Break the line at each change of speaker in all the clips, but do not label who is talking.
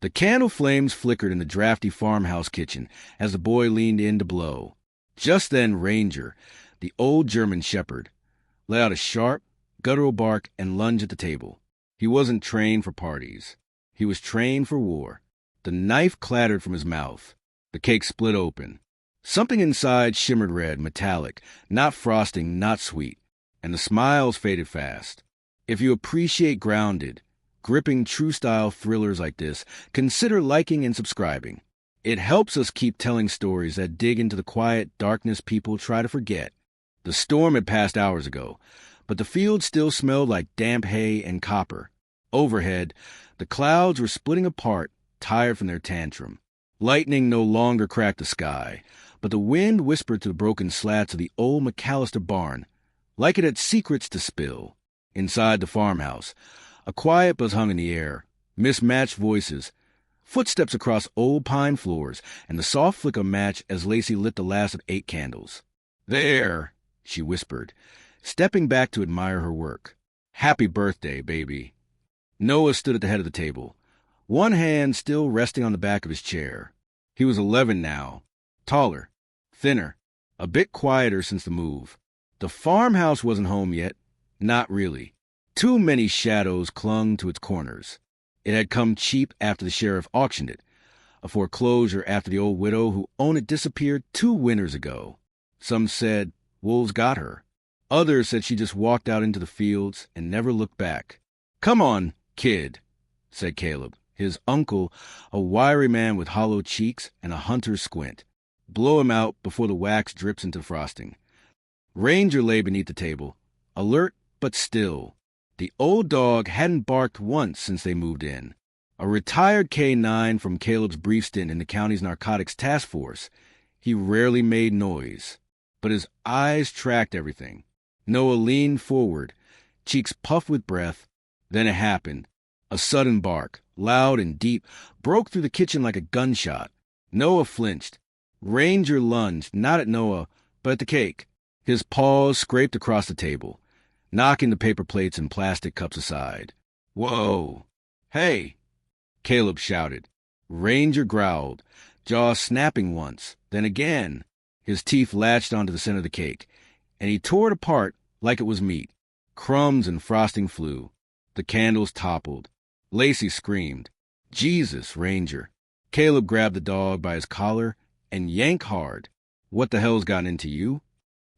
The candle flames flickered in the drafty farmhouse kitchen as the boy leaned in to blow. Just then Ranger, the old German shepherd, let out a sharp, guttural bark and lunged at the table. He wasn't trained for parties. He was trained for war. The knife clattered from his mouth. The cake split open. Something inside shimmered red, metallic, not frosting, not sweet, and the smiles faded fast. If you appreciate grounded, gripping true-style thrillers like this, consider liking and subscribing. It helps us keep telling stories that dig into the quiet darkness people try to forget. The storm had passed hours ago, but the field still smelled like damp hay and copper. Overhead, the clouds were splitting apart, tired from their tantrum. Lightning no longer cracked the sky, but the wind whispered to the broken slats of the old McAllister barn, like it had secrets to spill. Inside the farmhouse, a quiet buzz hung in the air, mismatched voices, footsteps across old pine floors, and the soft flick of match as Lacey lit the last of 8 candles. "There," she whispered, stepping back to admire her work. "Happy birthday, baby." Noah stood at the head of the table, one hand still resting on the back of his chair. He was 11 now, taller, thinner, a bit quieter since the move. The farmhouse wasn't home yet, not really. Too many shadows clung to its corners. It had come cheap after the sheriff auctioned it, a foreclosure after the old widow who owned it disappeared 2 winters ago. Some said wolves got her. Others said she just walked out into the fields and never looked back. "Come on, kid," said Caleb, his uncle, a wiry man with hollow cheeks and a hunter's squint. "Blow him out before the wax drips into the frosting." Ranger lay beneath the table, alert but still. The old dog hadn't barked once since they moved in. A retired K-9 from Caleb's brief stint in the county's narcotics task force, he rarely made noise, but his eyes tracked everything. Noah leaned forward, cheeks puffed with breath. Then it happened. A sudden bark, loud and deep, broke through the kitchen like a gunshot. Noah flinched. Ranger lunged, not at Noah, but at the cake. His paws scraped across the table, knocking the paper plates and plastic cups aside. "Whoa! Hey!" Caleb shouted. Ranger growled, jaw snapping once, then again. His teeth latched onto the center of the cake, and he tore it apart like it was meat. Crumbs and frosting flew. The candles toppled. Lacey screamed. "Jesus, Ranger." Caleb grabbed the dog by his collar and yanked hard. "What the hell's gotten into you?"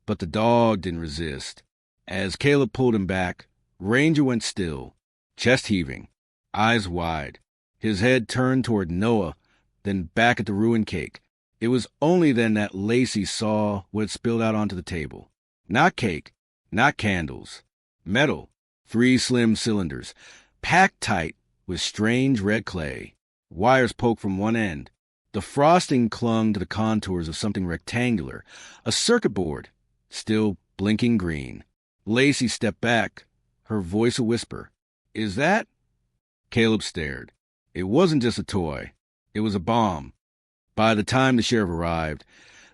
But the dog didn't resist. As Caleb pulled him back, Ranger went still, chest heaving, eyes wide. His head turned toward Noah, then back at the ruined cake. It was only then that Lacey saw what had spilled out onto the table. Not cake, not candles. Metal, 3 slim cylinders, packed tight with strange red clay. Wires poked from one end. The frosting clung to the contours of something rectangular, a circuit board, still blinking green. Lacey stepped back, her voice a whisper. "Is that?" Caleb stared. It wasn't just a toy. It was a bomb. By the time the sheriff arrived,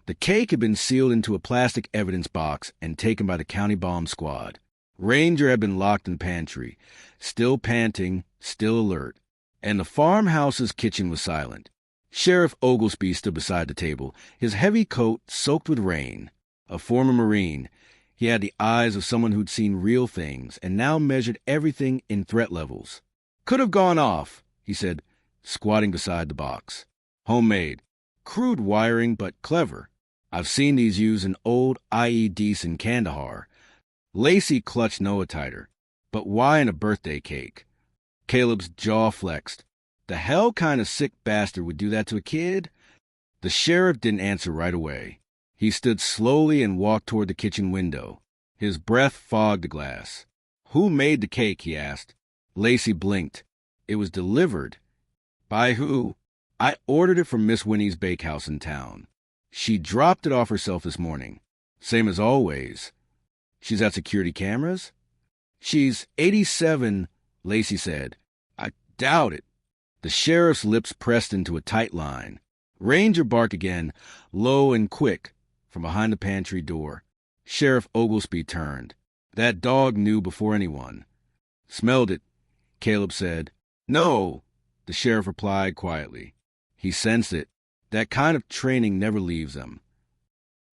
the cake had been sealed into a plastic evidence box and taken by the county bomb squad. Ranger had been locked in the pantry, still panting, still alert, and the farmhouse's kitchen was silent. Sheriff Oglesby stood beside the table, his heavy coat soaked with rain. A former Marine, he had the eyes of someone who'd seen real things and now measured everything in threat levels. "Could have gone off," he said, squatting beside the box. "Homemade. Crude wiring, but clever. I've seen these used in old IEDs in Kandahar." Lacey clutched Noah tighter. "But why in a birthday cake?" Caleb's jaw flexed. The hell kind of sick bastard would do that to a kid? The sheriff didn't answer right away. He stood slowly and walked toward the kitchen window. His breath fogged the glass. "Who made the cake?" he asked. Lacey blinked. "It was delivered." "By who?" "I ordered it from Miss Winnie's bakehouse in town. She dropped it off herself this morning. Same as always." "She's at security cameras?" "She's 87, Lacey said. "I doubt it." The sheriff's lips pressed into a tight line. Ranger barked again, low and quick, from behind the pantry door. Sheriff Oglesby turned. That dog knew before anyone. "Smelled it," Caleb said. "No." the sheriff replied quietly. He sensed it. That kind of training never leaves them.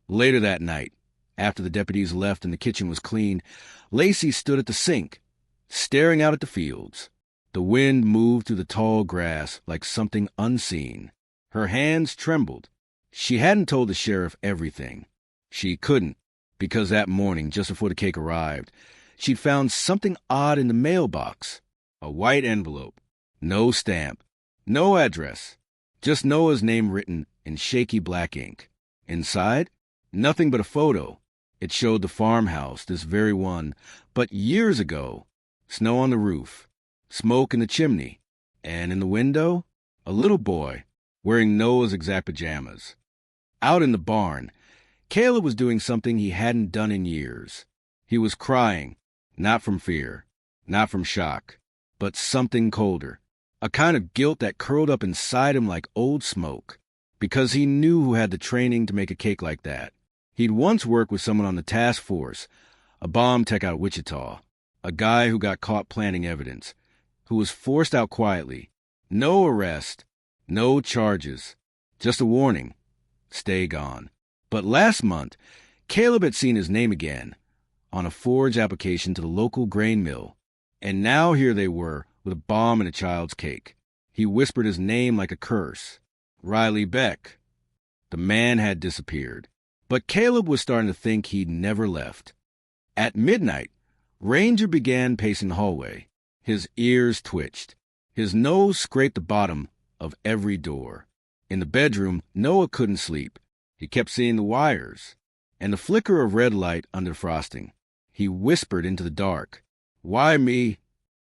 Later that night, after the deputies left and the kitchen was clean, Lacey stood at the sink, staring out at the fields. The wind moved through the tall grass like something unseen. Her hands trembled. She hadn't told the sheriff everything. She couldn't, because that morning, just before the cake arrived, she'd found something odd in the mailbox. A white envelope. No stamp. No address. Just Noah's name written in shaky black ink. Inside, nothing but a photo. It showed the farmhouse, this very one, but years ago. Snow on the roof, smoke in the chimney, and in the window, a little boy wearing Noah's exact pajamas. Out in the barn, Caleb was doing something he hadn't done in years. He was crying, not from fear, not from shock, but something colder, a kind of guilt that curled up inside him like old smoke, because he knew who had the training to make a cake like that. He'd once worked with someone on the task force, a bomb tech out of Wichita, a guy who got caught planting evidence, who was forced out quietly. No arrest, no charges, just a warning. Stay gone. But last month, Caleb had seen his name again on a forge application to the local grain mill, and now here they were with a bomb in a child's cake. He whispered his name like a curse. Riley Beck. The man had disappeared. But Caleb was starting to think he'd never left. At midnight, Ranger began pacing the hallway. His ears twitched. His nose scraped the bottom of every door. In the bedroom, Noah couldn't sleep. He kept seeing the wires and the flicker of red light under the frosting. He whispered into the dark, "Why me?"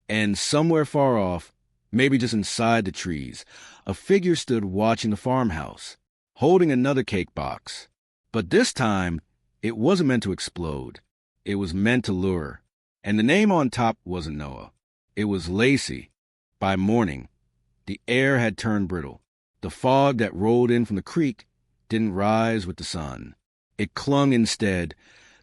And somewhere far off, maybe just inside the trees, a figure stood watching the farmhouse, holding another cake box. But this time, it wasn't meant to explode. It was meant to lure. And the name on top wasn't Noah. It was Lacey. By morning, the air had turned brittle. The fog that rolled in from the creek didn't rise with the sun. It clung instead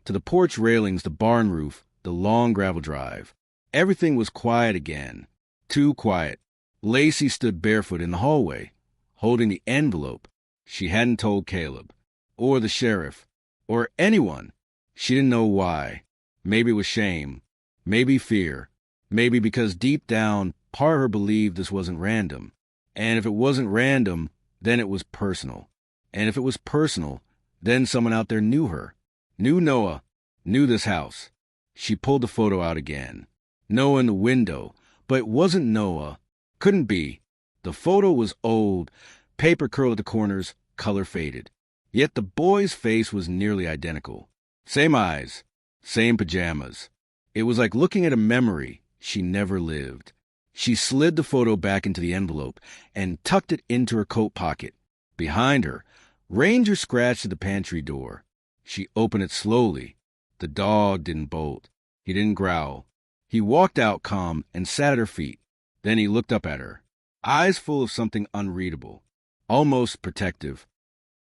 to the porch railings, the barn roof, the long gravel drive. Everything was quiet again. Too quiet. Lacey stood barefoot in the hallway, holding the envelope she hadn't told Caleb, or the sheriff, or anyone. She didn't know why. Maybe it was shame. Maybe fear. Maybe because deep down, part of her believed this wasn't random. And if it wasn't random, then it was personal. And if it was personal, then someone out there knew her, knew Noah, knew this house. She pulled the photo out again. Noah in the window, but it wasn't Noah. Couldn't be. The photo was old, paper curled at the corners, color faded. Yet the boy's face was nearly identical. Same eyes, same pajamas. It was like looking at a memory she never lived. She slid the photo back into the envelope and tucked it into her coat pocket. Behind her, Ranger scratched at the pantry door. She opened it slowly. The dog didn't bolt. He didn't growl. He walked out calm and sat at her feet. Then he looked up at her, eyes full of something unreadable, almost protective.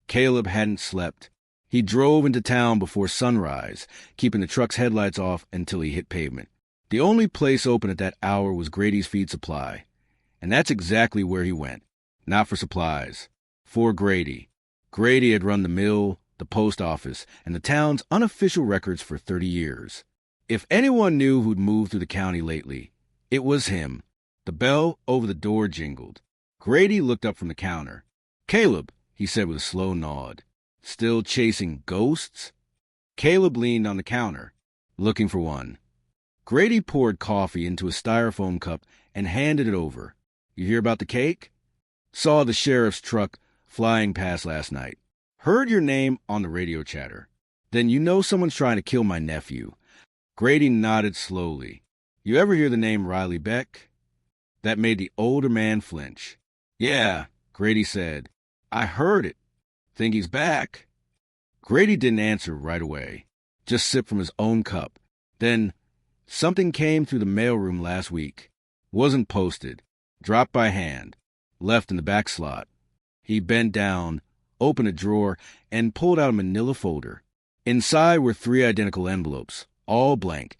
Caleb hadn't slept. He drove into town before sunrise, keeping the truck's headlights off until he hit pavement. The only place open at that hour was Grady's Feed Supply, and that's exactly where he went. Not for supplies. For Grady. Grady had run the mill, the post office, and the town's unofficial records for 30 years. If anyone knew who'd moved through the county lately, it was him. The bell over the door jingled. Grady looked up from the counter. "Caleb," he said with a slow nod. "Still chasing ghosts?" Caleb leaned on the counter, looking for one. Grady poured coffee into a styrofoam cup and handed it over. "You hear about the cake? Saw the sheriff's truck flying past last night. Heard your name on the radio chatter. Then you know someone's trying to kill my nephew." Grady nodded slowly. "You ever hear the name Riley Beck?" That made the older man flinch. "Yeah," Grady said. "I heard it. Think he's back?" Grady didn't answer right away, just sipped from his own cup. Then, something came through the mailroom last week. Wasn't posted. Dropped by hand. Left in the back slot. He bent down, opened a drawer, and pulled out a manila folder. Inside were 3 identical envelopes, all blank,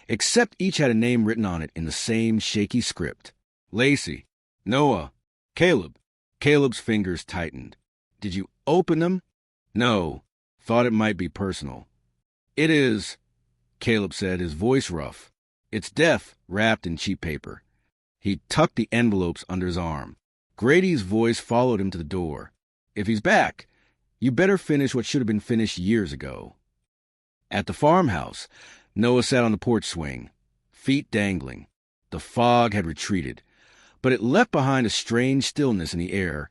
except each had a name written on it in the same shaky script. Lacey. Noah. Caleb. Caleb's fingers tightened. Did you open them? No. Thought it might be personal. It is, Caleb said, his voice rough. It's death, wrapped in cheap paper. He tucked the envelopes under his arm. Grady's voice followed him to the door. If he's back, you better finish what should have been finished years ago. At the farmhouse, Noah sat on the porch swing, feet dangling. The fog had retreated, but it left behind a strange stillness in the air,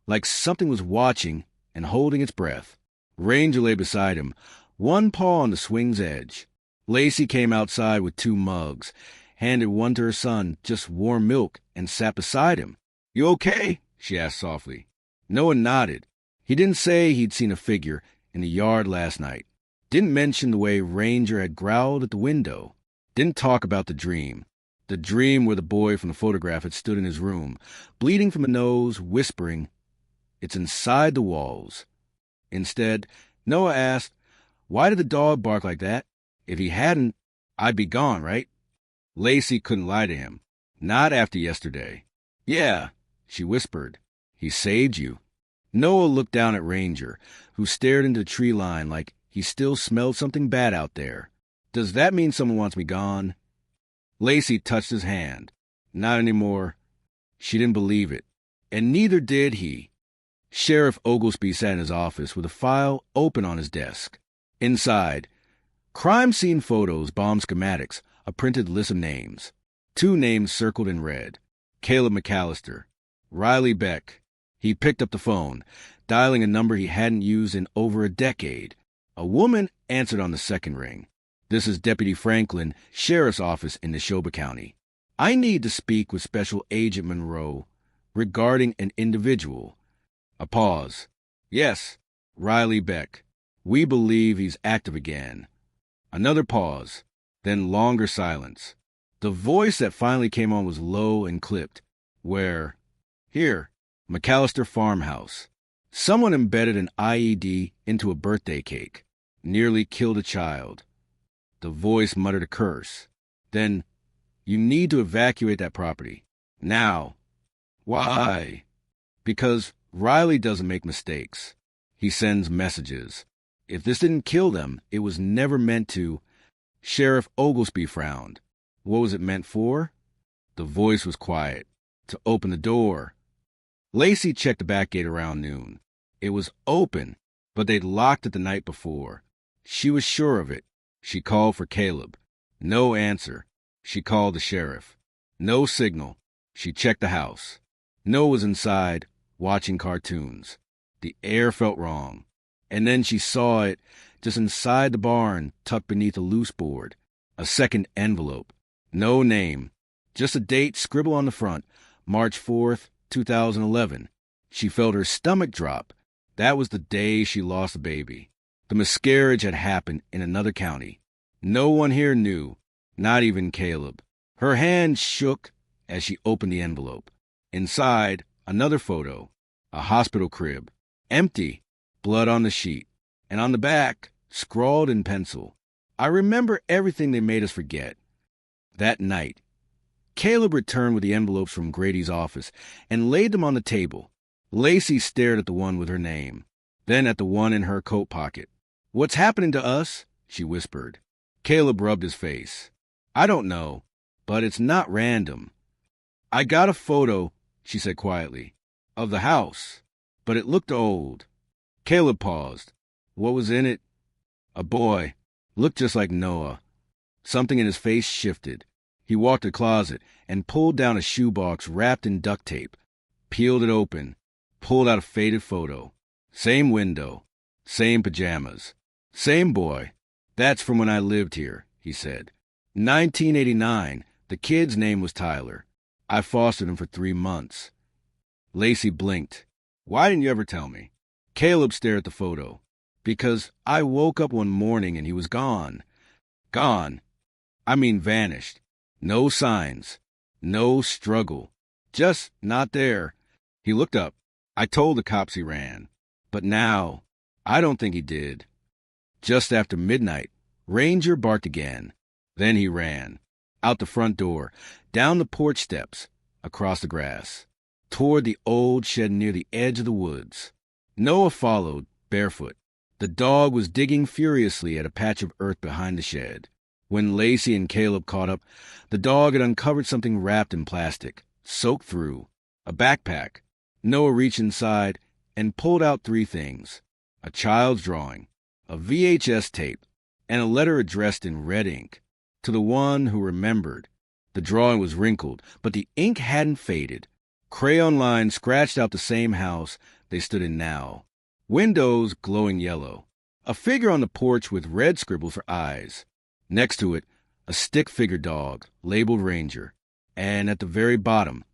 like something was watching and holding its breath. Ranger lay beside him, one paw on the swing's edge. Lacey came outside with 2 mugs, handed one to her son, just warm milk, and sat beside him. You okay? She asked softly. Noah nodded. He didn't say he'd seen a figure in the yard last night. Didn't mention the way Ranger had growled at the window. Didn't talk about the dream. The dream where the boy from the photograph had stood in his room, bleeding from the nose, whispering, "It's inside the walls." Instead, Noah asked, "Why did the dog bark like that? If he hadn't, I'd be gone, right?" Lacey couldn't lie to him. Not after yesterday. "Yeah," she whispered. "He saved you." Noah looked down at Ranger, who stared into the tree line like he still smelled something bad out there. "Does that mean someone wants me gone?" Lacey touched his hand. "Not anymore." She didn't believe it, and neither did he. Sheriff Oglesby sat in his office with a file open on his desk. Inside, crime scene photos, bomb schematics, a printed list of names. 2 names circled in red. Caleb McAllister. Riley Beck. He picked up the phone, dialing a number he hadn't used in over a decade. A woman answered on the second ring. "This is Deputy Franklin, Sheriff's Office in Neshoba County. I need to speak with Special Agent Monroe regarding an individual." A pause. "Yes, Riley Beck. We believe he's active again." Another pause, then longer silence. The voice that finally came on was low and clipped. "Where?" "Here, McAllister Farmhouse. Someone embedded an IED into a birthday cake. Nearly killed a child." The voice muttered a curse. Then, "You need to evacuate that property. Now." "Why?" "Because Riley doesn't make mistakes. He sends messages. If this didn't kill them, it was never meant to." Sheriff Oglesby frowned. What was it meant for? The voice was quiet. "To open the door." Lacey checked the back gate around noon. It was open, but they'd locked it the night before. She was sure of it. She called for Caleb. No answer. She called the sheriff. No signal. She checked the house. Noah was inside, watching cartoons. The air felt wrong. And then she saw it, just inside the barn, tucked beneath a loose board. A second envelope. No name. Just a date scribbled on the front, March 4th, 2011. She felt her stomach drop. That was the day she lost a baby. The miscarriage had happened in another county. No one here knew, not even Caleb. Her hand shook as she opened the envelope. Inside, another photo. A hospital crib. Empty. Blood on the sheet. And on the back, scrawled in pencil, "I remember everything they made us forget." That night, Caleb returned with the envelopes from Grady's office and laid them on the table. Lacey stared at the one with her name, then at the one in her coat pocket. "What's happening to us?" she whispered. Caleb rubbed his face. "I don't know, but it's not random." "I got a photo," she said quietly, "of the house, but it looked old." Caleb paused. What was in it? A boy. Looked just like Noah. Something in his face shifted. He walked to the closet and pulled down a shoebox wrapped in duct tape. Peeled it open. Pulled out a faded photo. Same window. Same pajamas. Same boy. "That's from when I lived here," he said. 1989. The kid's name was Tyler. I fostered him for 3 months. Lacey blinked. "Why didn't you ever tell me?" Caleb stared at the photo. "Because I woke up one morning and he was gone." "Gone? I mean vanished. No signs. No struggle. Just not there." He looked up. "I told the cops he ran. But now, I don't think he did." Just after midnight, Ranger barked again. Then he ran. Out the front door, down the porch steps, across the grass. toward the old shed near the edge of the woods. Noah followed, barefoot. The dog was digging furiously at a patch of earth behind the shed. When Lacey and Caleb caught up, the dog had uncovered something wrapped in plastic, soaked through. A backpack. Noah reached inside and pulled out 3 things: a child's drawing, a VHS tape, and a letter addressed in red ink. To the one who remembered. The drawing was wrinkled, but the ink hadn't faded. Crayon lines scratched out the same house they stood in now. Windows glowing yellow. A figure on the porch with red scribbles for eyes. Next to it, a stick-figure dog, labeled Ranger. And at the very bottom,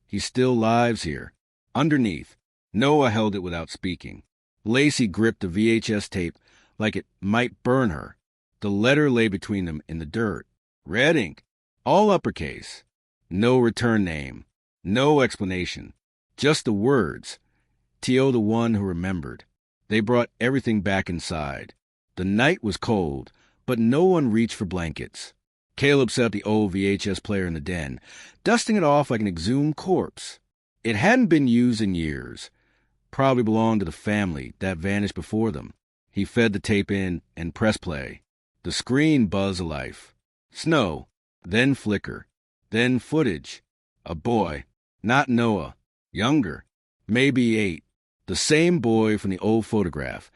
he still lives here. Underneath, Noah held it without speaking. Lacey gripped the VHS tape like it might burn her. The letter lay between them in the dirt. Red ink, all uppercase. No return name, no explanation. Just the words. T.O. the one who remembered. They brought everything back inside. The night was cold, but no one reached for blankets. Caleb set up the old VHS player in the den, dusting it off like an exhumed corpse. It hadn't been used in years. Probably belonged to the family that vanished before them. He fed the tape in and pressed play. The screen buzzed to life. Snow, then flicker, then footage. A boy, not Noah, younger, maybe 8. The same boy from the old photograph.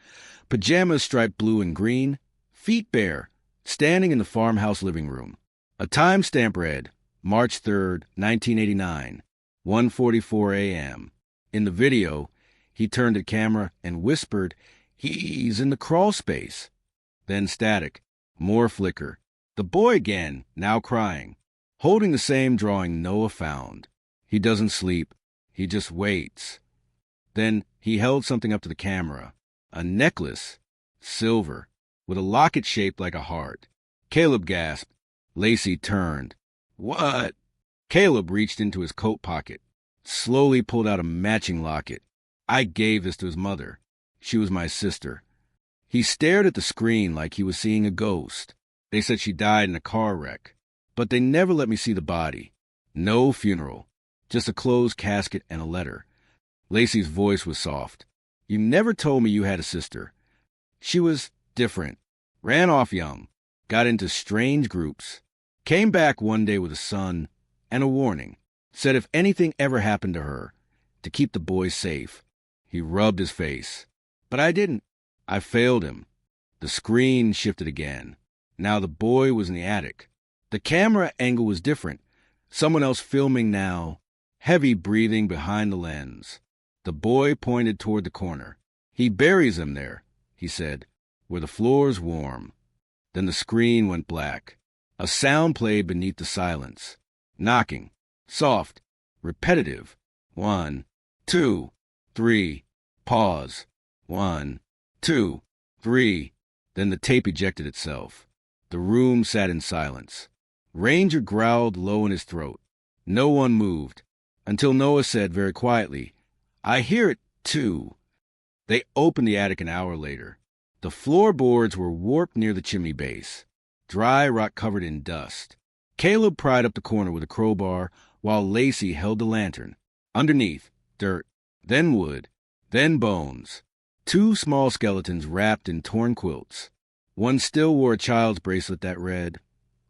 Pajamas striped blue and green, feet bare, standing in the farmhouse living room. A timestamp read, March 3rd, 1989, 1:44 a.m. In the video, he turned the camera and whispered, "He's in the crawl space." Then static, more flicker. The boy again, now crying, holding the same drawing Noah found. He doesn't sleep. He just waits. Then he held something up to the camera. A necklace, silver, with a locket shaped like a heart. Caleb gasped. Lacey turned. "What?" Caleb reached into his coat pocket, slowly pulled out a matching locket. "I gave this to his mother. She was my sister." He stared at the screen like he was seeing a ghost. "They said she died in a car wreck, but they never let me see the body. No funeral, just a closed casket and a letter." Lacey's voice was soft. "You never told me you had a sister. She was different. Ran off young. Got into strange groups. Came back one day with a son and a warning. Said if anything ever happened to her, to keep the boy safe." He rubbed his face. "But I didn't. I failed him." The screen shifted again. Now the boy was in the attic. The camera angle was different. Someone else filming now, heavy breathing behind the lens. The boy pointed toward the corner. "He buries them there," he said, "where the floor's warm." Then the screen went black. A sound played beneath the silence. Knocking. Soft. Repetitive. 1, 2, 3. Pause. 1, 2, 3. Then the tape ejected itself. The room sat in silence. Ranger growled low in his throat. No one moved, until Noah said very quietly, "I hear it, too." They opened the attic an hour later. The floorboards were warped near the chimney base, dry rock covered in dust. Caleb pried up the corner with a crowbar, while Lacey held the lantern. Underneath, dirt, then wood, then bones. 2 small skeletons wrapped in torn quilts. One still wore a child's bracelet that read,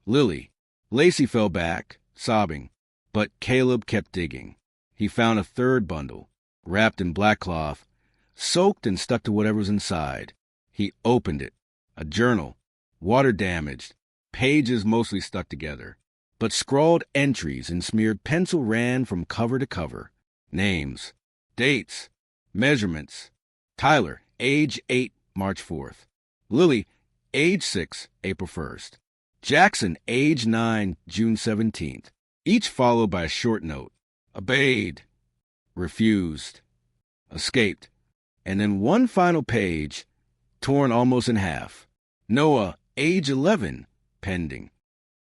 "Lily." Lacey fell back, sobbing, but Caleb kept digging. He found a 3rd bundle, wrapped in black cloth, soaked and stuck to whatever was inside. He opened it. A journal, water damaged, pages mostly stuck together, but scrawled entries in smeared pencil ran from cover to cover. Names, dates, measurements. Tyler, age 8, March 4th. Lily, age 6, April 1st. Jackson, age 9, June 17th. Each followed by a short note. Obeyed. Refused. Escaped. And then one final page, torn almost in half. Noah, age 11, pending.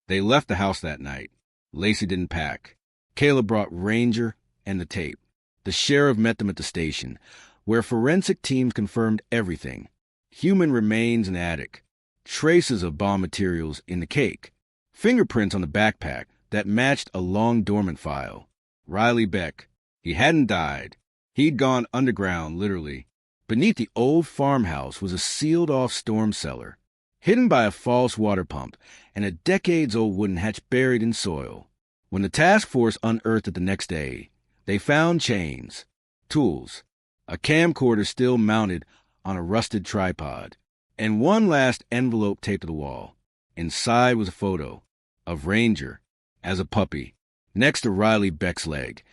They left the house that night. Lacey didn't pack. Caleb brought Ranger and the tape. The sheriff met them at the station, where forensic teams confirmed everything. Human remains in the attic. Traces of bomb materials in the cake. Fingerprints on the backpack that matched a long dormant file. Riley Beck, He hadn't died. He'd gone underground, literally. Beneath the old farmhouse was a sealed-off storm cellar, hidden by a false water pump and a decades-old wooden hatch buried in soil. When the task force unearthed it the next day, they found chains, tools, a camcorder still mounted on a rusted tripod, and one last envelope taped to the wall. Inside was a photo of Ranger as a puppy, next to Riley Beck's leg,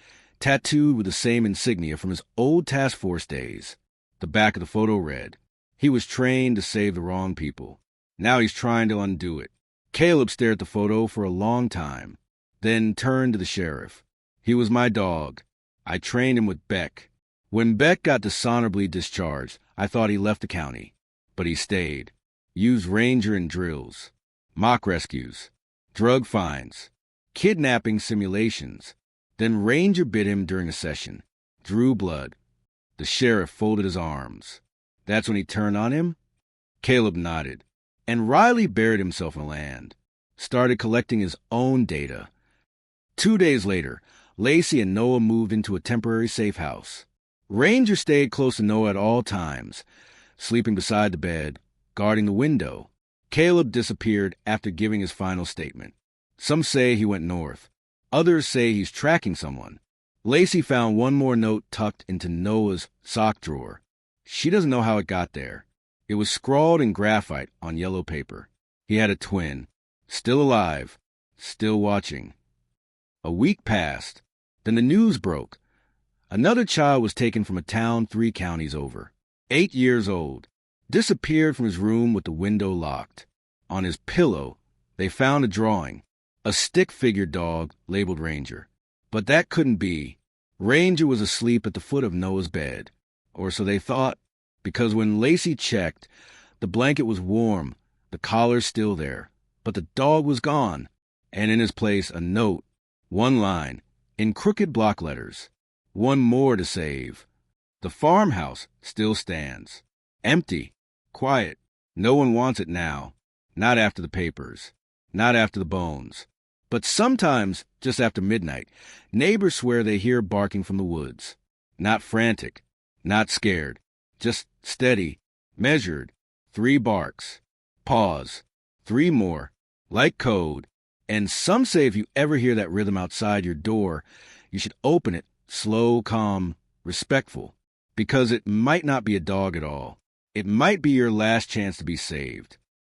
tattooed with the same insignia from his old task force days. The back of the photo read, "He was trained to save the wrong people. Now he's trying to undo it." Caleb stared at the photo for a long time, then turned to the sheriff. "He was my dog. I trained him with Beck. When Beck got dishonorably discharged, I thought he left the county. But he stayed. Used Ranger in drills, mock rescues, drug finds, kidnapping simulations. Then Ranger bit him during a session. Drew blood." The sheriff folded his arms. "That's when he turned on him?" Caleb nodded. "And Riley buried himself in the land. Started collecting his own data. 2 days later, Lacey and Noah moved into a temporary safe house. Ranger stayed close to Noah at all times, sleeping beside the bed, guarding the window. Caleb disappeared after giving his final statement. Some say he went north. Others say he's tracking someone. Lacey found one more note tucked into Noah's sock drawer. She doesn't know how it got there. It was scrawled in graphite on yellow paper. He had a twin, still alive, still watching. A week passed. Then the news broke. Another child was taken from a town 3 counties over. 8 years old. Disappeared from his room with the window locked. On his pillow, they found a drawing. A stick-figure dog labeled Ranger. But that couldn't be. Ranger was asleep at the foot of Noah's bed. Or so they thought, because when Lacey checked, the blanket was warm, the collar still there, but the dog was gone. And in his place, a note, one line, in crooked block letters. One more to save. The farmhouse still stands. Empty. Quiet. No one wants it now. Not after the papers. Not after the bones. But sometimes, just after midnight, neighbors swear they hear barking from the woods. Not frantic. Not scared. Just steady. Measured. 3 barks. Pause. 3 more. Like code. And some say if you ever hear that rhythm outside your door, you should open it, slow, calm, respectful. Because it might not be a dog at all. It might be your last chance to be saved.